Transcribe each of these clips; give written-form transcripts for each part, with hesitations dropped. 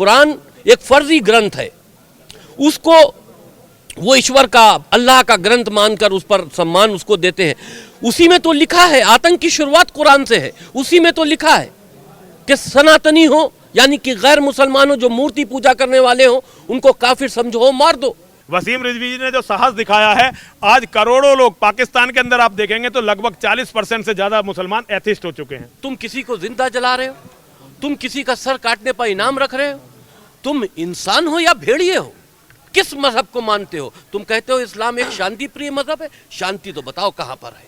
कुरान एक फर्जी ग्रंथ है, उसको वो ईश्वर का, अल्लाह का ग्रंथ मानकर उस पर सम्मान उसको देते हैं। उसी में तो लिखा है, आतंक की शुरुआत कुरान से है, उसी में तो लिखा है कि सनातनी हो यानी कि गैर मुसलमानों जो मूर्ति पूजा करने वाले हो उनको काफिर समझो, मार दो। वसीम रिजवी जी ने जो साहस दिखाया है, आज करोड़ों लोग पाकिस्तान के अंदर आप देखेंगे तो लगभग 40% से ज्यादा मुसलमान एथिस्ट हो चुके हैं। तुम किसी को जिंदा जला रहे हो, तुम किसी का सर काटने पर इनाम रख रहे हो, तुम इंसान हो या भेड़िए हो? किस मजहब को मानते हो? तुम कहते हो इस्लाम एक शांति प्रिय मजहब है, शांति तो बताओ कहां पर है?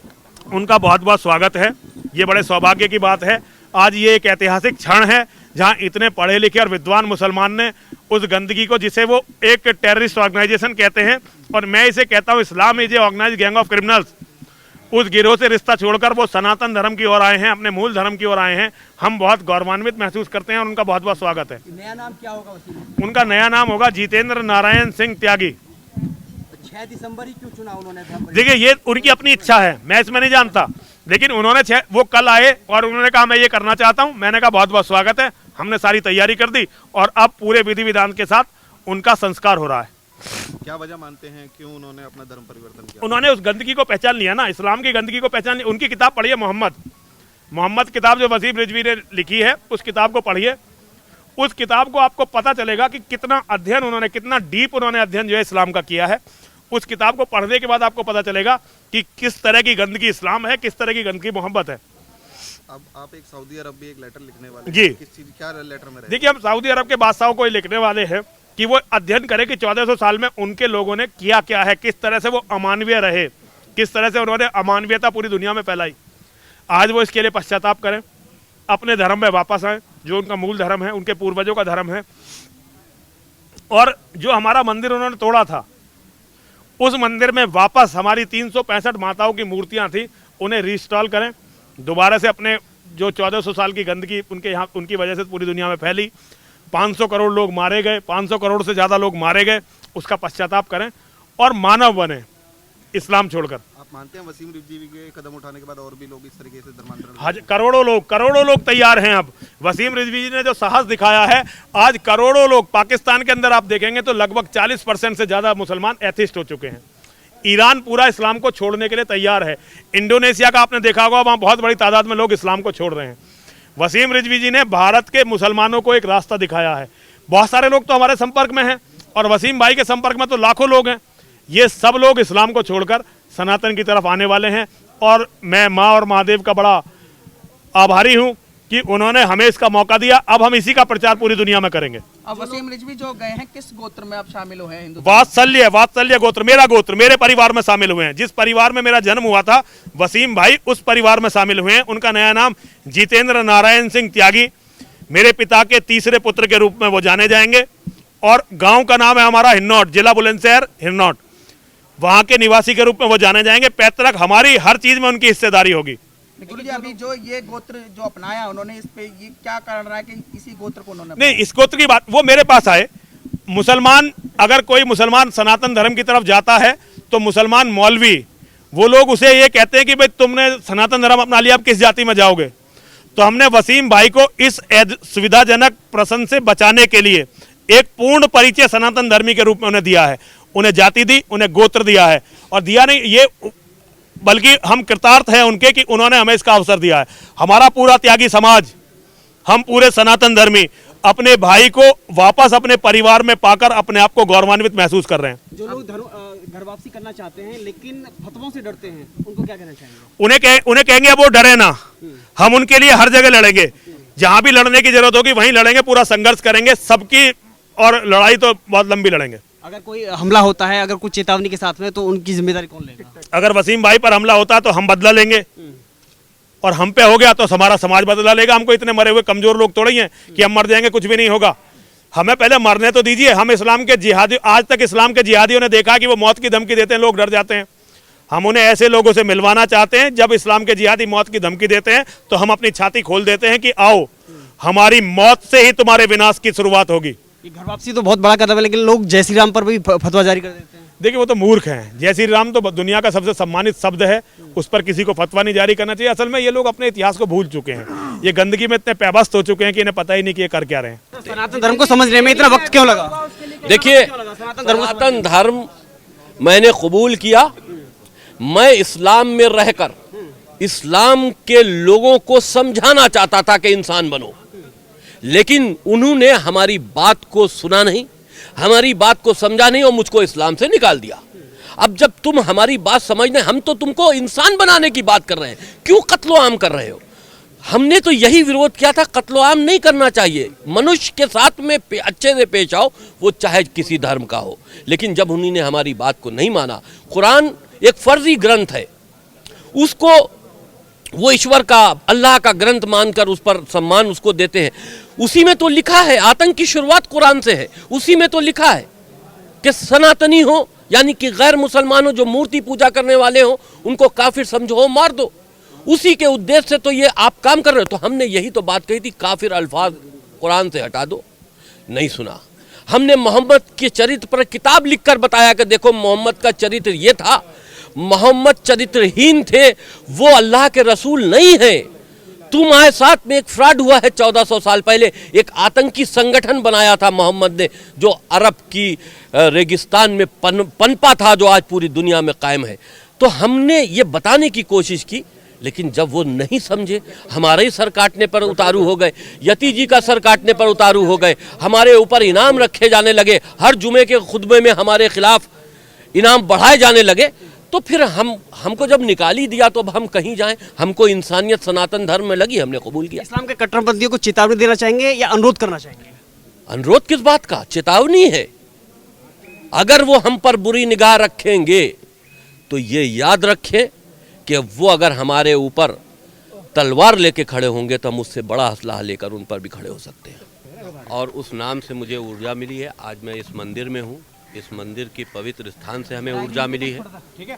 उनका बहुत बहुत स्वागत है। ये बड़े सौभाग्य की बात है, आज ये एक ऐतिहासिक क्षण है जहां इतने पढ़े लिखे और विद्वान मुसलमान ने उस गंदगी को, जिसे वो एक टेररिस्ट ऑर्गेनाइजेशन कहते हैं और मैं इसे कहता हूं Islam is a organized gang of criminals, उस गिरोह से रिश्ता छोड़कर वो सनातन धर्म की ओर आए हैं, अपने मूल धर्म की ओर आए हैं। हम बहुत गौरवान्वित महसूस करते हैं और उनका बहुत बहुत स्वागत है। नया नाम क्या होगा वसीम? उनका नया नाम होगा जितेंद्र नारायण सिंह त्यागी। 6 दिसंबर ही क्यों चुना उन्होंने? देखिए, ये उनकी अपनी इच्छा है, मैं इसमें नहीं जानता, लेकिन उन्होंने वो कल आए और उन्होंने कहा मैं ये करना चाहता हूं। मैंने कहा बहुत बहुत स्वागत है, हमने सारी तैयारी कर दी और अब पूरे विधि विधान के साथ उनका संस्कार हो रहा है। क्या वजह मानते हैं क्यों उन्होंने अपना धर्म परिवर्तन किया? उन्होंने उस गंदगी को पहचान लिया ना, इस्लाम की गंदगी को पहचान लिया। उनकी किताब पढ़िए, मोहम्मद किताब जो वसीम रिजवी ने लिखी है, उस किताब को पढ़िए। उस किताब को आपको पता चलेगा कि कितना अध्ययन उन्होंने, कितना डीप उन्होंने अध्ययन जो है इस्लाम का किया है। उस किताब को पढ़ने के बाद आपको पता चलेगा कि किस तरह की गंदगी इस्लाम है, किस तरह की गंदगी मोहब्बत है। अब आप एक सऊदी अरब भी एक लेटर लिखने वाले जी। किस चीज, क्या लेटर में? देखिए, हम सऊदी अरब के बादशाहों को लिखने वाले हैं कि वो अध्ययन करें कि 1400 साल में उनके लोगों ने किया क्या है, किस तरह से वो अमानवीय रहे, किस तरह से उन्होंने अमानवीयता पूरी दुनिया में फैलाई। आज वो इसके लिए पश्चाताप करें, अपने धर्म में वापस आए, जो उनका मूल धर्म है, उनके पूर्वजों का धर्म है। और जो हमारा मंदिर उन्होंने तोड़ा था, उस मंदिर में वापस हमारी 365 माताओं की मूर्तियां थी, उन्हें रिस्टॉल करें दोबारा से। अपने जो 1400 साल की गंदगी उनके यहाँ, उनकी वजह से पूरी दुनिया में फैली, 500 करोड़ लोग मारे गए, 500 करोड़ से ज़्यादा लोग मारे गए, उसका पश्चाताप करें और मानव बने, इस्लाम छोड़कर। आप मानते हैं वसीम रिजवी के कदम उठाने के बाद और भी लोग इस तरीके से धर्मांतरण? आज करोड़ों लोग तैयार हैं। अब वसीम रिजवी जी ने जो साहस दिखाया है, आज करोड़ों लोग पाकिस्तान के अंदर आप देखेंगे तो लगभग 40% से ज़्यादा मुसलमान एथिस्ट हो चुके हैं। ईरान पूरा इस्लाम को छोड़ने के लिए तैयार है। इंडोनेशिया का आपने देखा होगा, वहाँ बहुत बड़ी तादाद में लोग इस्लाम को छोड़ रहे हैं। वसीम रिजवी जी ने भारत के मुसलमानों को एक रास्ता दिखाया है। बहुत सारे लोग तो हमारे संपर्क में हैं और वसीम भाई के संपर्क में तो लाखों लोग हैं। ये सब लोग इस्लाम को छोड़कर सनातन की तरफ आने वाले हैं और मैं माँ और महादेव का बड़ा आभारी हूँ कि उन्होंने हमें इसका मौका दिया। अब हम इसी का प्रचार पूरी दुनिया में करेंगे। अब वसीम रिजवी जो गए हैं, किस गोत्र में आप शामिल हुए हैं? हिंदू वात्सल्य गोत्र, मेरा गोत्र, मेरे परिवार में शामिल हुए हैं। जिस परिवार में मेरा जन्म हुआ था, वसीम भाई उस परिवार में शामिल हुए हैं। उनका नया नाम जितेंद्र नारायण सिंह त्यागी, मेरे पिता के तीसरे पुत्र के रूप में वो जाने जाएंगे। और गांव का नाम है हमारा हिरनौट, जिला बुलंदशहर हिरनौट, वहां के निवासी के रूप में वो जाने जाएंगे। पैतृक हमारी हर चीज में उनकी हिस्सेदारी होगी। गुरुजी, अभी जो ये गोत्र जो अपनाया उन्होंने, इस पे ये क्या कारण रहा है कि इसी गोत्र को उन्होंने? नहीं, इस गोत्र की बात, वो मेरे पास आए। मुसलमान, अगर कोई मुसलमान सनातन धर्म की तरफ जाता है तो मुसलमान मौलवी, वो लोग उसे ये कहते हैं कि भाई तुमने सनातन धर्म अपना लिया, अब किस जाति में जाओगे? तो हमने वसीम भाई को इस सुविधाजनक प्रश्न से बचाने के लिए एक पूर्ण परिचय सनातन धर्मी के रूप में उन्हें दिया है। उन्हें जाति दी, उन्हें गोत्र दिया है, और दिया नहीं ये, बल्कि हम कृतार्थ हैं उनके कि उन्होंने हमें इसका अवसर दिया है। हमारा पूरा त्यागी समाज, हम पूरे सनातन धर्मी अपने भाई को वापस अपने परिवार में पाकर अपने आप को गौरवान्वित महसूस कर रहे हैं। जो लोग घर वापसी करना चाहते हैं लेकिन फतवों से डरते हैं, उनको क्या कहना चाहेंगे? उन्हें कहेंगे वो डरे ना, हम उनके लिए हर जगह लड़ेंगे, जहां भी लड़ने की जरूरत होगी वहीं लड़ेंगे, पूरा संघर्ष करेंगे सबकी, और लड़ाई तो बहुत लंबी लड़ेंगे। अगर कोई हमला होता है, अगर कुछ चेतावनी के साथ में, तो उनकी जिम्मेदारी कौन लेगा? अगर वसीम भाई पर हमला होता है तो हम बदला लेंगे, और हम पे हो गया तो हमारा समाज बदला लेगा। हमको इतने मरे हुए कमजोर लोग थोड़े हैं कि हम मर जाएंगे, कुछ भी नहीं होगा। हमें पहले मरने तो दीजिए। हम इस्लाम के जिहादी, आज तक इस्लाम के जिहादियों ने देखा कि वो मौत की धमकी देते हैं, लोग डर जाते हैं। हम उन्हें ऐसे लोगों से मिलवाना चाहते हैं, जब इस्लाम के जिहादी मौत की धमकी देते हैं तो हम अपनी छाती खोल देते हैं कि आओ, हमारी मौत से ही तुम्हारे विनाश की शुरुआत होगी। घर वापसी तो बहुत बड़ा कदम है, लेकिन लोग जय श्री राम पर भी फतवा जारी कर देते हैं। देखिए वो तो मूर्ख हैं। जय श्री राम तो दुनिया का सबसे सम्मानित शब्द है, उस पर किसी को फतवा नहीं जारी करना चाहिए। असल में ये लोग अपने इतिहास को भूल चुके हैं, ये गंदगी में इतने पैबस्त हो चुके हैं कि इन्हें पता ही नहीं कि ये कर क्या रहे हैं। सनातन धर्म को समझने में इतना वक्त क्यों लगा? देखिए, सनातन धर्म मैंने कबूल किया। मैं इस्लाम में रहकर इस्लाम के लोगों को समझाना चाहता था कि इंसान बनो, लेकिन उन्होंने हमारी बात को सुना नहीं, हमारी बात को समझा नहीं और मुझको इस्लाम से निकाल दिया। अब जब तुम हमारी बात समझने, हम तो तुमको इंसान बनाने की बात कर रहे हैं, क्यों कत्लो आम कर रहे हो? हमने तो यही विरोध किया था, कत्लो आम नहीं करना चाहिए, मनुष्य के साथ में अच्छे से पेश आओ, वो चाहे किसी धर्म का हो। लेकिन जब उन्होंने हमारी बात को नहीं माना, कुरान एक फर्जी ग्रंथ है, उसको वो ईश्वर का, अल्लाह का ग्रंथ मानकर उस पर सम्मान उसको देते हैं। उसी में तो लिखा है, आतंक की शुरुआत कुरान से है, उसी में तो लिखा है कि सनातनी हो यानी कि गैर मुसलमान हो, जो मूर्ति पूजा करने वाले हो, उनको काफिर समझो, मार दो। उसी के उद्देश्य से तो ये आप काम कर रहे हो। तो हमने यही तो बात कही थी, काफिर अल्फाज कुरान से हटा दो, नहीं सुना। हमने मोहम्मद के चरित्र पर किताब लिखकर बताया कि देखो मोहम्मद का चरित्र ये था, मोहम्मद चरित्रहीन थे, वो अल्लाह के रसूल नहीं है। तुम्हारे साथ में एक फ्रॉड हुआ है 1400 साल पहले, एक आतंकी संगठन बनाया था मोहम्मद ने, जो अरब की रेगिस्तान में पनपा था, जो आज पूरी दुनिया में कायम है। तो हमने ये बताने की कोशिश की, लेकिन जब वो नहीं समझे, हमारे ही सर काटने पर उतारू हो गए, यति जी का सर काटने पर उतारू हो गए, हमारे ऊपर इनाम रखे जाने लगे, हर जुमे के खुतबे में हमारे खिलाफ इनाम बढ़ाए जाने लगे। तो फिर हमको जब निकाली दिया तो अब हम कहीं जाएं? हमको इंसानियत सनातन धर्म में लगी, हमने कबूल किया। इस्लाम के कट्टरपंथियों को चेतावनी देना चाहेंगे या अनुरोध करना चाहेंगे? अनुरोध किस बात का? चेतावनी है। अगर वो हम पर बुरी निगाह रखेंगे तो ये याद रखें कि वो अगर हमारे ऊपर तलवार लेके खड़े होंगे तो हम उससे बड़ा असलाह लेकर उन पर भी खड़े हो सकते हैं। और उस नाम से मुझे ऊर्जा मिली है। आज मैं इस मंदिर में हूँ, इस मंदिर की पवित्र स्थान से हमें ऊर्जा मिली है।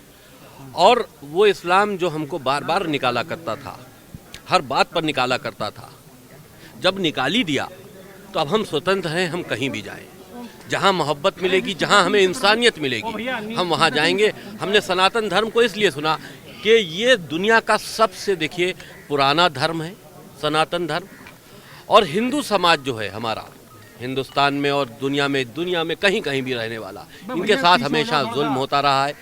और वो इस्लाम जो हमको बार बार निकाला करता था, हर बात पर निकाला करता था, जब निकाली दिया तो अब हम स्वतंत्र हैं, हम कहीं भी जाएं। जहाँ मोहब्बत मिलेगी, जहाँ हमें इंसानियत मिलेगी, हम वहाँ जाएंगे। हमने सनातन धर्म को इसलिए सुना कि ये दुनिया का सबसे, देखिए, पुराना धर्म है सनातन धर्म। और हिंदू समाज जो है हमारा, हिंदुस्तान में और दुनिया में कहीं कहीं भी रहने वाला, इनके साथ हमेशा जुल्म होता रहा है,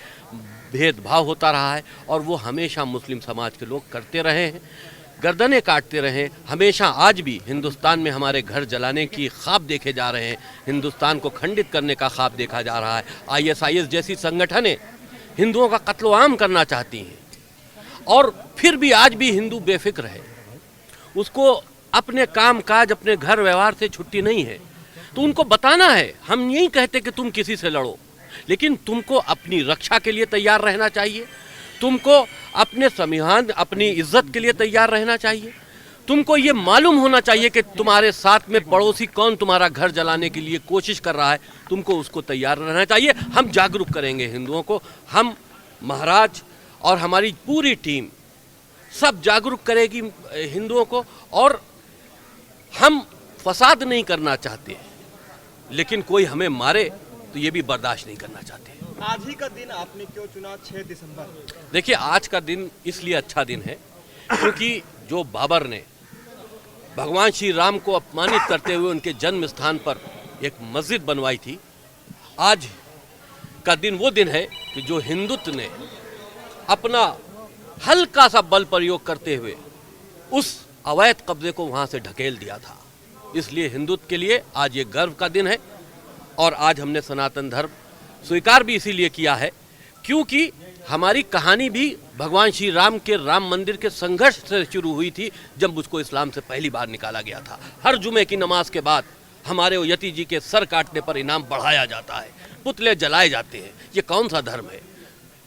भेदभाव होता रहा है, और वो हमेशा मुस्लिम समाज के लोग करते रहे हैं, गर्दनें काटते रहे हमेशा। आज भी हिंदुस्तान में हमारे घर जलाने की ख्वाब देखे जा रहे हैं, हिंदुस्तान को खंडित करने का ख्वाब देखा जा रहा है। ISIS जैसी संगठनें हिंदुओं का कत्लो आम करना चाहती हैं, और फिर भी आज भी हिंदू बेफिक्र है, उसको अपने काम काज, अपने घर व्यवहार से छुट्टी नहीं है। तो उनको बताना है, हम यही कहते कि तुम किसी से लड़ो, लेकिन तुमको अपनी रक्षा के लिए तैयार रहना चाहिए, तुमको अपने संविधान, अपनी इज्जत के लिए तैयार रहना चाहिए, तुमको ये मालूम होना चाहिए कि तुम्हारे साथ में पड़ोसी कौन तुम्हारा घर जलाने के लिए कोशिश कर रहा है, तुमको उसको तैयार रहना चाहिए। हम जागरूक करेंगे हिंदुओं को, हम महाराज और हमारी पूरी टीम सब जागरूक करेगी हिंदुओं को। और हम फसाद नहीं करना चाहते, लेकिन कोई हमें मारे तो ये भी बर्दाश्त नहीं करना चाहते। आज ही का दिन आपने क्यों चुना 6 दिसंबर? देखिए, आज का दिन इसलिए अच्छा दिन है क्योंकि जो बाबर ने भगवान श्री राम को अपमानित करते हुए उनके जन्म स्थान पर एक मस्जिद बनवाई थी, आज का दिन वो दिन है कि जो हिंदुत्व ने अपना हल्का सा बल प्रयोग करते हुए उस अवैध कब्जे को वहाँ से ढकेल दिया था। इसलिए हिंदुत्व के लिए आज ये गर्व का दिन है। और आज हमने सनातन धर्म स्वीकार भी इसीलिए किया है क्योंकि हमारी कहानी भी भगवान श्री राम के राम मंदिर के संघर्ष से शुरू हुई थी, जब मुझको इस्लाम से पहली बार निकाला गया था। हर जुमे की नमाज के बाद हमारे यति जी के सर काटने पर इनाम बढ़ाया जाता है, पुतले जलाए जाते हैं। ये कौन सा धर्म है?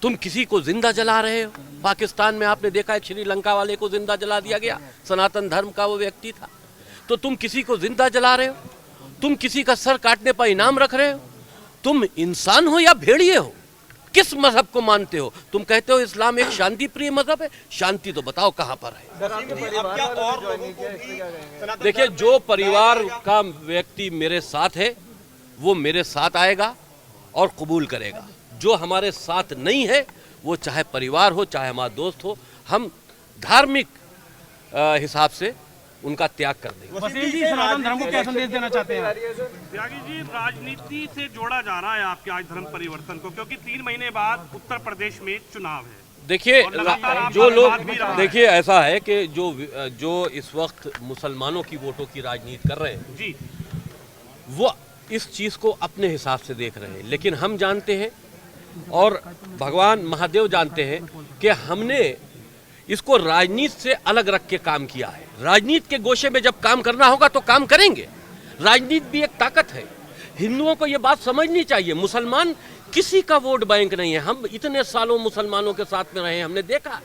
तुम किसी को जिंदा जला रहे हो। पाकिस्तान में आपने देखा एक श्रीलंका वाले को जिंदा जला दिया गया, सनातन धर्म का वो व्यक्ति था। तो तुम किसी को जिंदा जला रहे हो, तुम किसी का सर काटने पर इनाम रख रहे हो। तुम इंसान हो या भेड़िए हो? किस मजहब को मानते हो? तुम कहते हो इस्लाम एक शांति प्रिय मजहब है, शांति तो बताओ कहाँ पर है? देखिए, जो परिवार का व्यक्ति मेरे साथ है वो मेरे साथ आएगा और कबूल करेगा। जो हमारे साथ नहीं है, वो चाहे परिवार हो चाहे हमारा दोस्त हो, हम धार्मिक हिसाब से उनका त्याग कर देंगे। वसीम जी सनातन धर्म को क्या संदेश देना चाहते हैं? त्यागी जी, राजनीति से जोड़ा जा रहा है आपके आज धर्म परिवर्तन को, क्योंकि 3 महीने बाद उत्तर प्रदेश में चुनाव है। देखिए, और लगातार आप जो लोग, बात भी रहा है। देखिए ऐसा है कि जो इस वक्त मुसलमानों की वोटों की राजनीति कर रहे हैं जी, वो इस चीज़ को अपने हिसाब से देख रहे हैं, लेकिन हम जानते हैं और भगवान महादेव जानते हैं कि हमने इसको राजनीति से अलग रख के काम किया है। राजनीति के गोशे में जब काम करना होगा तो काम करेंगे। राजनीति भी एक ताकत है। हिंदुओं को ये बात समझनी चाहिए, मुसलमान किसी का वोट बैंक नहीं है। हम इतने सालों मुसलमानों के साथ में रहे, हमने देखा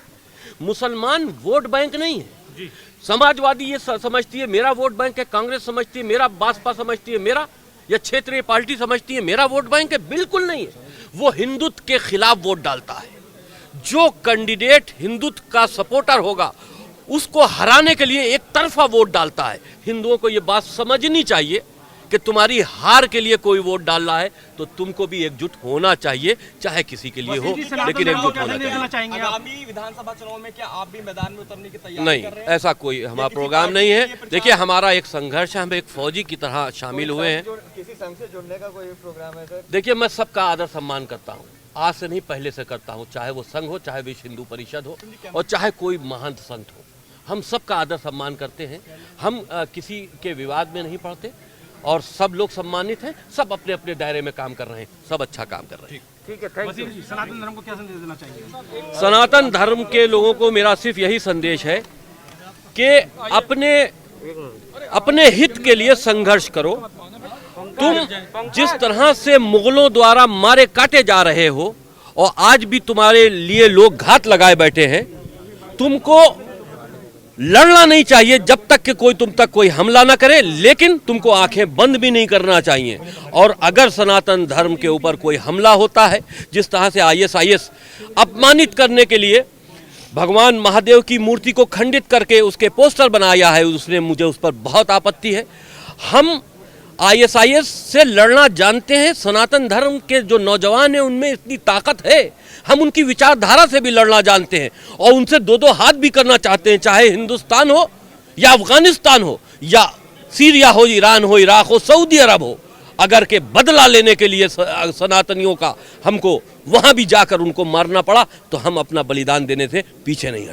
मुसलमान वोट बैंक नहीं है। समाजवादी ये समझती है मेरा वोट बैंक है, कांग्रेस समझती है मेरा, भाजपा समझती है मेरा, या क्षेत्रीय पार्टी समझती है मेरा वोट बैंक है। बिल्कुल नहीं है। वो हिंदुत्व के खिलाफ वोट डालता है। जो कैंडिडेट हिंदुत्व का सपोर्टर होगा उसको हराने के लिए एक तरफा वोट डालता है। हिंदुओं को ये बात समझनी चाहिए कि तुम्हारी हार के लिए कोई वोट डाल रहा है तो तुमको भी एकजुट होना चाहिए, चाहे किसी के लिए हो, लेकिन एकजुट होना चाहिए। आगामी विधानसभा चुनाव में क्या आप भी मैदान में उतरने की तैयारी नहीं, कर रहे हैं? ऐसा कोई हमारा प्रोग्राम नहीं है। देखिए, हमारा एक संघर्ष है, हम एक फौजी की तरह शामिल हुए हैं। किसी संघ से जुड़ने का कोई प्रोग्राम है सर? देखिए, मैं सबका आदर सम्मान करता हूँ, आज से नहीं पहले से करता हूँ, चाहे वो संघ हो, चाहे विश्व हिंदू परिषद हो, और चाहे कोई महंत संत हो। हम सबका आदर सम्मान करते हैं। हम किसी के विवाद में नहीं पड़ते और सब लोग सम्मानित हैं। सब अपने अपने दायरे में काम कर रहे हैं, सब अच्छा काम कर रहे हैं। वसीम जी सनातन धर्म को क्या संदेश देना चाहेंगे? सनातन धर्म के लोगों को मेरा सिर्फ यही संदेश है कि अपने हित के लिए संघर्ष करो। तुम जिस तरह से मुगलों द्वारा मारे काटे जा रहे हो और आज भी तुम्हारे लिए लोग घात लगाए बैठे हैं, तुमको लड़ना नहीं चाहिए जब तक कि कोई तुम तक कोई हमला ना करे, लेकिन तुमको आंखें बंद भी नहीं करना चाहिए। और अगर सनातन धर्म के ऊपर कोई हमला होता है, जिस तरह से ISIS अपमानित करने के लिए भगवान महादेव की मूर्ति को खंडित करके उसके पोस्टर बनाया है, उसने मुझे उस पर बहुत आपत्ति है। हम ISIS से लड़ना जानते हैं। सनातन धर्म के जो नौजवान हैं उनमें इतनी ताकत है, हम उनकी विचारधारा से भी लड़ना जानते हैं और उनसे दो हाथ भी करना चाहते हैं, चाहे हिंदुस्तान हो या अफगानिस्तान हो या सीरिया हो, ईरान हो, इराक हो, सऊदी अरब हो। अगर के बदला लेने के लिए सनातनियों का हमको वहां भी जाकर उनको मारना पड़ा तो हम अपना बलिदान देने से पीछे नहीं हटेंगे।